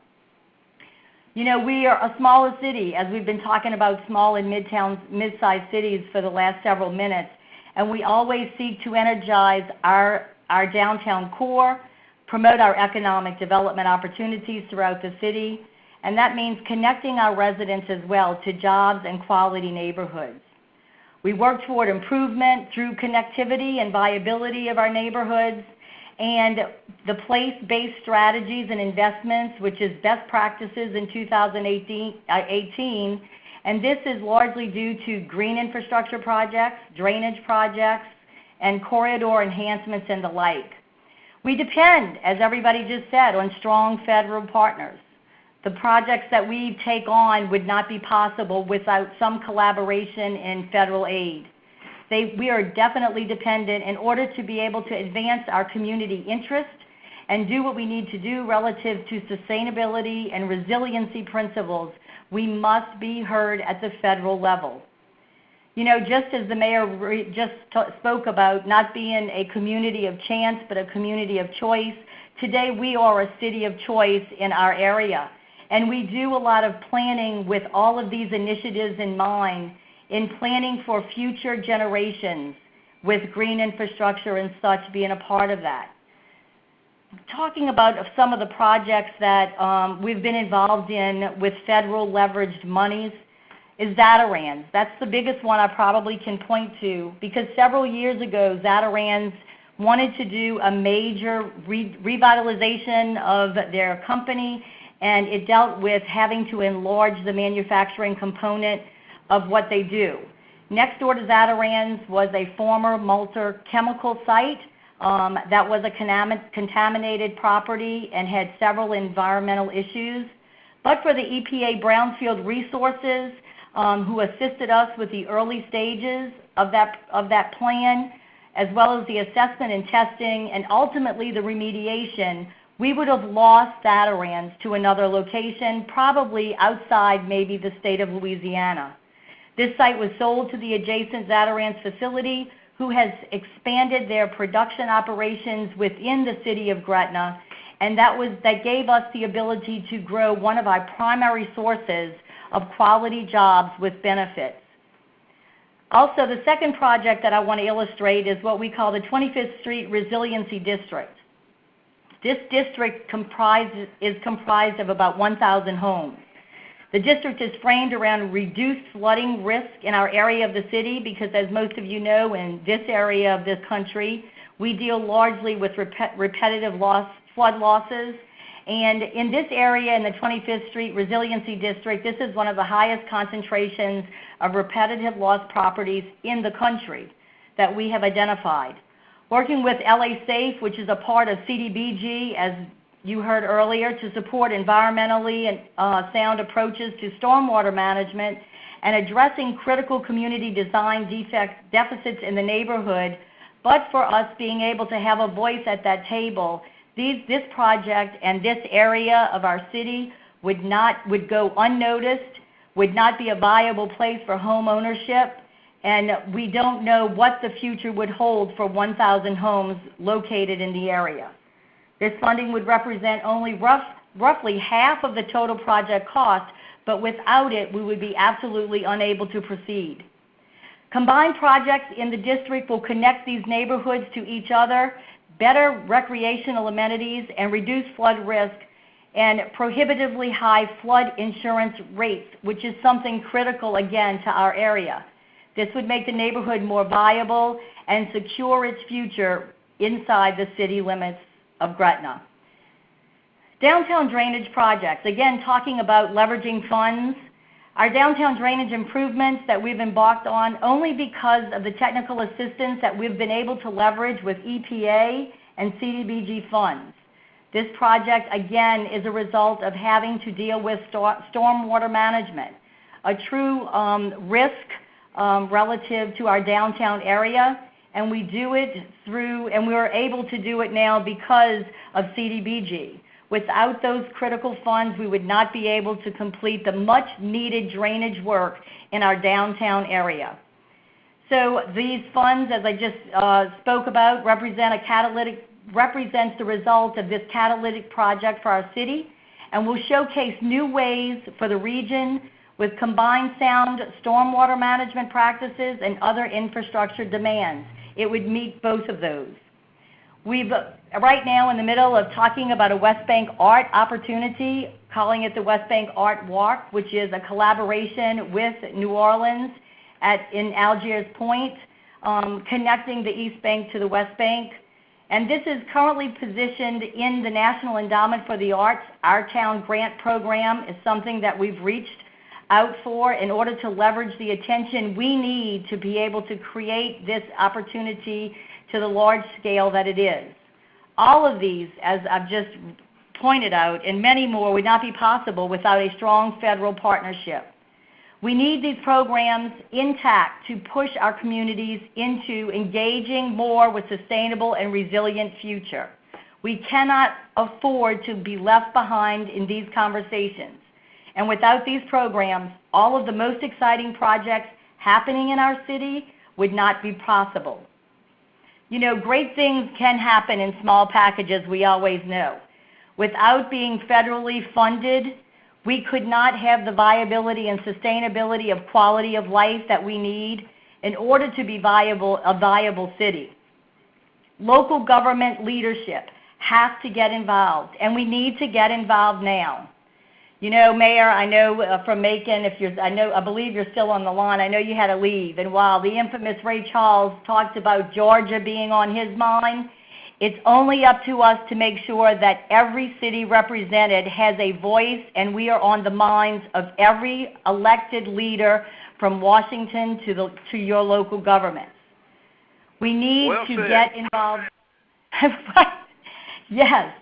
You know, we are a smaller city, as we've been talking about small and mid-sized cities for the last several minutes, and we always seek to energize our downtown core, promote our economic development opportunities throughout the city, and that means connecting our residents as well to jobs and quality neighborhoods. We work toward improvement through connectivity and viability of our neighborhoods, and the place-based strategies and investments, which is best practices in 2018, and this is largely due to green infrastructure projects, drainage projects, and corridor enhancements and the like. We depend, as everybody just said, on strong federal partners. The projects that we take on would not be possible without some collaboration in federal aid. We are definitely dependent in order to be able to advance our community interest and do what we need to do relative to sustainability and resiliency principles. We must be heard at the federal level. You know, just as the mayor spoke about not being a community of chance but a community of choice, today we are a city of choice in our area. And we do a lot of planning with all of these initiatives in mind, in planning for future generations with green infrastructure and such being a part of that. Talking about some of the projects that we've been involved in with federal leveraged monies is Zatarans. That's the biggest one I probably can point to, because several years ago Zatarans wanted to do a major revitalization of their company, and it dealt with having to enlarge the manufacturing component of what they do. Next door to Zatarans was a former Multer chemical site that was a contaminated property and had several environmental issues. But for the EPA Brownfield Resources, who assisted us with the early stages of that plan, as well as the assessment and testing and ultimately the remediation, we would have lost Zatarans to another location, probably outside maybe the state of Louisiana. This site was sold to the adjacent Zatarans facility, who has expanded their production operations within the city of Gretna, and that gave us the ability to grow one of our primary sources of quality jobs with benefits. Also, the second project that I want to illustrate is what we call the 25th Street Resiliency District. This district is comprised of about 1,000 homes. The district is framed around reduced flooding risk in our area of the city because, as most of you know, in this area of this country, we deal largely with repetitive flood losses. And in this area, in the 25th Street Resiliency District, this is one of the highest concentrations of repetitive loss properties in the country that we have identified. Working with LA Safe, which is a part of CDBG, as you heard earlier, to support environmentally sound approaches to stormwater management and addressing critical community design deficits in the neighborhood, but for us being able to have a voice at that table, this project and this area of our city would go unnoticed, would not be a viable place for home ownership, and we don't know what the future would hold for 1,000 homes located in the area. This funding would represent only roughly half of the total project cost, but without it, we would be absolutely unable to proceed. Combined projects in the district will connect these neighborhoods to each other, better recreational amenities, and reduce flood risk, and prohibitively high flood insurance rates, which is something critical, again, to our area. This would make the neighborhood more viable and secure its future inside the city limits of Gretna. Downtown drainage projects, again talking about leveraging funds. Our downtown drainage improvements that we've embarked on only because of the technical assistance that we've been able to leverage with EPA and CDBG funds. This project, again, is a result of having to deal with stormwater management, a true risk relative to our downtown area, and we do it through, and we are able to do it now because of CDBG. Without those critical funds, we would not be able to complete the much-needed drainage work in our downtown area. So these funds, as I just spoke about, represents the result of this catalytic project for our city, and will showcase new ways for the region with combined sound stormwater management practices and other infrastructure demands. It would meet both of those. We've right now in the middle of talking about a West Bank art opportunity, calling it the West Bank Art Walk, which is a collaboration with New Orleans in Algiers Point, connecting the East Bank to the West Bank. And this is currently positioned in the National Endowment for the Arts. Our Town Grant Program is something that we've reached out for in order to leverage the attention we need to be able to create this opportunity to the large scale that it is. All of these, as I've just pointed out, and many more would not be possible without a strong federal partnership. We need these programs intact to push our communities into engaging more with sustainable and resilient future. We cannot afford to be left behind in these conversations. And without these programs, all of the most exciting projects happening in our city would not be possible. You know, great things can happen in small packages, we always know. Without being federally funded, we could not have the viability and sustainability of quality of life that we need in order to be a viable city. Local government leadership has to get involved, and we need to get involved now. You know, Mayor, I know from Macon, I believe you're still on the line. I know you had to leave. And while the infamous Ray Charles talked about Georgia being on his mind, it's only up to us to make sure that every city represented has a voice, and we are on the minds of every elected leader from Washington to your local governments. We need to get involved. Yes.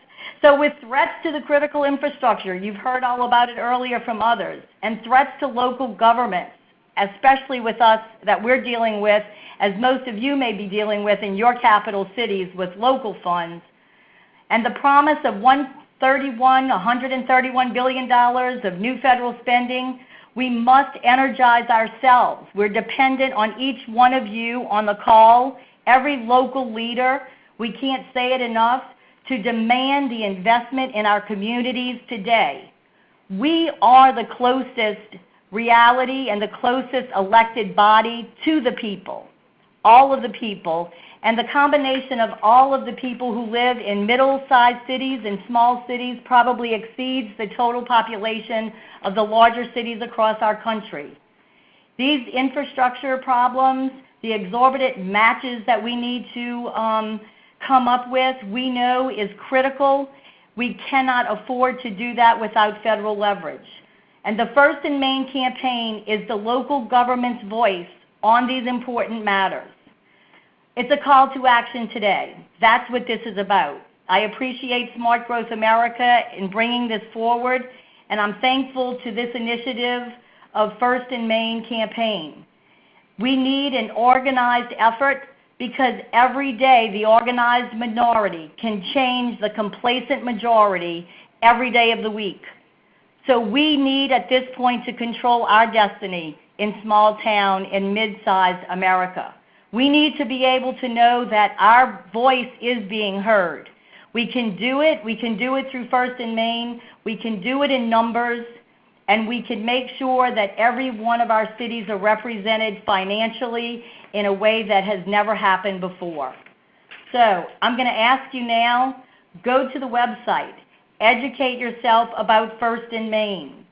So with threats to the critical infrastructure, you've heard all about it earlier from others, and threats to local governments, especially with us that we're dealing with, as most of you may be dealing with in your capital cities with local funds, and the promise of $131 billion of new federal spending, we must energize ourselves. We're dependent on each one of you on the call, every local leader, we can't say it enough, to demand the investment in our communities today. We are the closest reality and the closest elected body to the people, all of the people, and the combination of all of the people who live in middle-sized cities and small cities probably exceeds the total population of the larger cities across our country. These infrastructure problems, the exorbitant matches that we need to come up with, we know is critical. We cannot afford to do that without federal leverage. And the First and Main campaign is the local government's voice on these important matters. It's a call to action today. That's what this is about. I appreciate Smart Growth America in bringing this forward, and I'm thankful to this initiative of First and Main campaign. We need an organized effort, because every day the organized minority can change the complacent majority every day of the week. So we need at this point to control our destiny in small town and mid-sized America. We need to be able to know that our voice is being heard. We can do it. We can do it through First and Main. We can do it in numbers. And we can make sure that every one of our cities are represented financially in a way that has never happened before. So I'm going to ask you now, go to the website, educate yourself about First and Main.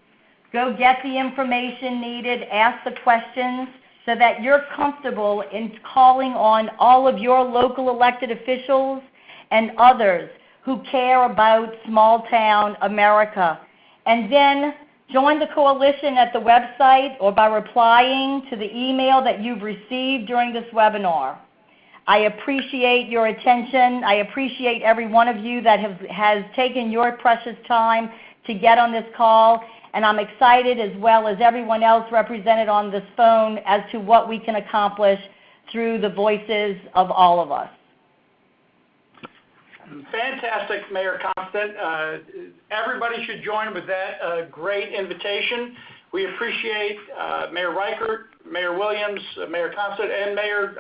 Go get the information needed, ask the questions so that you're comfortable in calling on all of your local elected officials and others who care about small town America. And then join the coalition at the website or by replying to the email that you've received during this webinar. I appreciate your attention. I appreciate every one of you that has taken your precious time to get on this call, and I'm excited as well as everyone else represented on this phone as to what we can accomplish through the voices of all of us. Fantastic, Mayor Constant. Everybody should join with that great invitation. We appreciate Mayor Reichert, Mayor Williams, Mayor Constant, and Mayor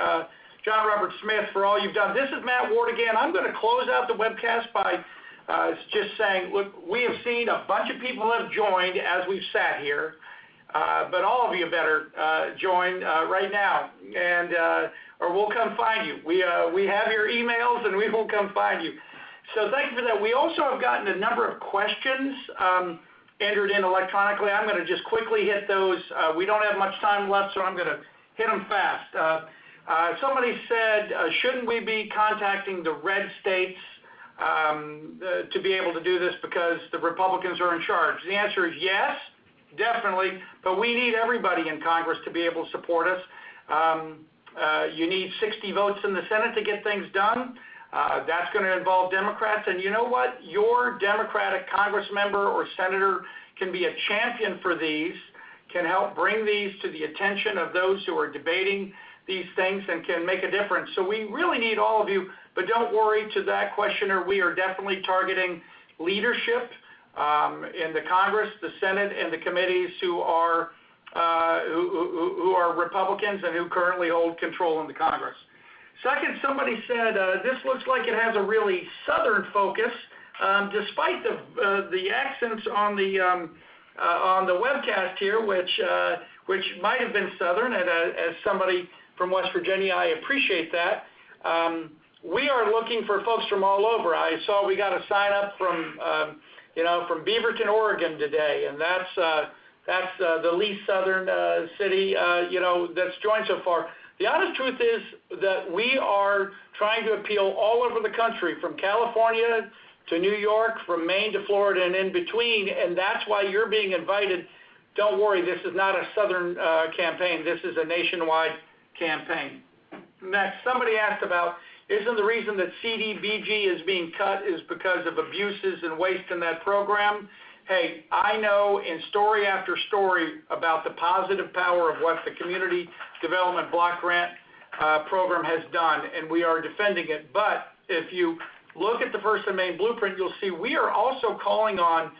John Robert Smith for all you've done. This is Matt Ward again. I'm going to close out the webcast by just saying, look, we have seen a bunch of people have joined as we've sat here, but all of you better join right now, and or we'll come find you. We have your emails, and we will come find you. So thank you for that. We also have gotten a number of questions entered in electronically. I'm going to just quickly hit those. We don't have much time left, so I'm going to hit them fast. Somebody said, shouldn't we be contacting the red states to be able to do this because the Republicans are in charge? The answer is yes, definitely, but we need everybody in Congress to be able to support us. You need 60 votes in the Senate to get things done. That's going to involve Democrats, and you know what? Your Democratic Congress member or senator can be a champion for these, can help bring these to the attention of those who are debating these things and can make a difference. So we really need all of you, but don't worry, to that questioner, we are definitely targeting leadership in the Congress, the Senate, and the committees who are Republicans and who currently hold control in the Congress. Second, somebody said, this looks like it has a really Southern focus, despite the accents on the webcast here, which might have been Southern, and as somebody from West Virginia, I appreciate that. We are looking for folks from all over. I saw we got a sign up from from Beaverton, Oregon today, and that's the least Southern city that's joined so far. The honest truth is that we are trying to appeal all over the country, from California to New York, from Maine to Florida, and in between, and that's why you're being invited. Don't worry, this is not a Southern campaign. This is a nationwide campaign. Next, somebody asked about, isn't the reason that CDBG is being cut is because of abuses and waste in that program? Hey, I know in story after story about the positive power of what the Community Development Block Grant program has done, and we are defending it. But if you look at the First and Main Blueprint, you'll see we are also calling on,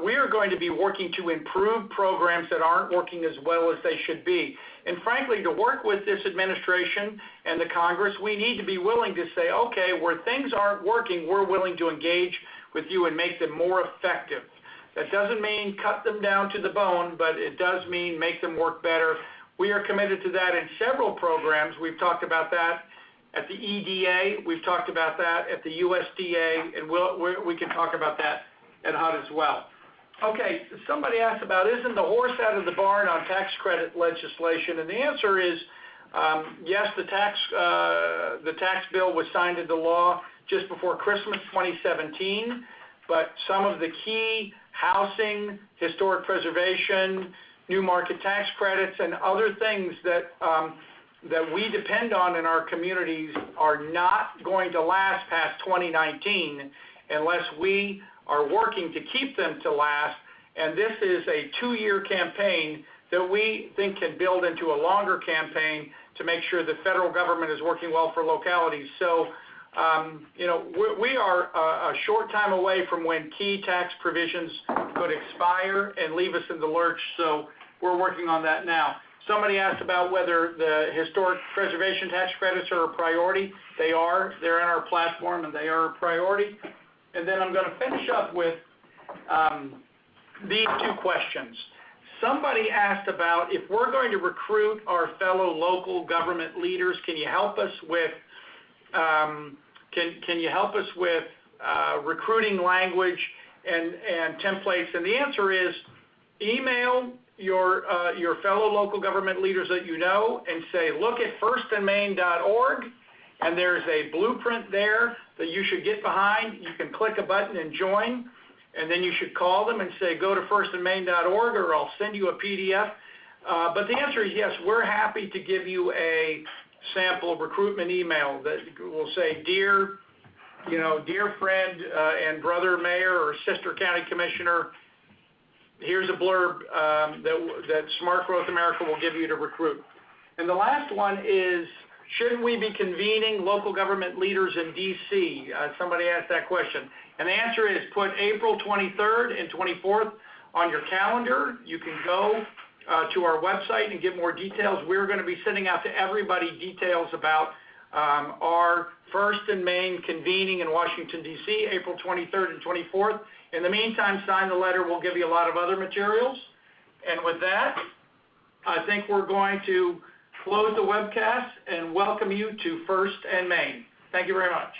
we are going to be working to improve programs that aren't working as well as they should be. And frankly, to work with this administration and the Congress, we need to be willing to say, okay, where things aren't working, we're willing to engage with you and make them more effective. That doesn't mean cut them down to the bone, but it does mean make them work better. We are committed to that in several programs. We've talked about that at the EDA. We've talked about that at the USDA, and we can talk about that at HUD as well. Okay, somebody asked about, isn't the horse out of the barn on tax credit legislation? And the answer is yes, the tax bill was signed into law just before Christmas 2017, but some of the key housing, historic preservation, new market tax credits, and other things that we depend on in our communities are not going to last past 2019 unless we are working to keep them to last. And this is a 2-year campaign that we think can build into a longer campaign to make sure the federal government is working well for localities. So we are a short time away from when key tax provisions could expire and leave us in the lurch, so we're working on that now. Somebody asked about whether the historic preservation tax credits are a priority. They are. They're in our platform, and they are a priority. And then I'm going to finish up with these two questions. Somebody asked about, if we're going to recruit our fellow local government leaders, can you help us with recruiting language and templates? And the answer is, email your fellow local government leaders that you know and say, look at firstandmain.org, and there's a blueprint there that you should get behind. You can click a button and join, and then you should call them and say, go to firstandmain.org, or I'll send you a PDF. But the answer is yes, we're happy to give you a sample recruitment email that will say, dear friend and brother mayor or sister county commissioner, here's a blurb that Smart Growth America will give you to recruit. And the last one is, should we be convening local government leaders in D.C.? Somebody asked that question. And the answer is put April 23rd and 24th on your calendar. You can go to our website and get more details. We're going to be sending out to everybody details about our first and main convening in Washington, D.C., April 23rd and 24th. In the meantime, sign the letter. We'll give you a lot of other materials. And with that, I think we're going to close the webcast and welcome you to First and Main. Thank you very much.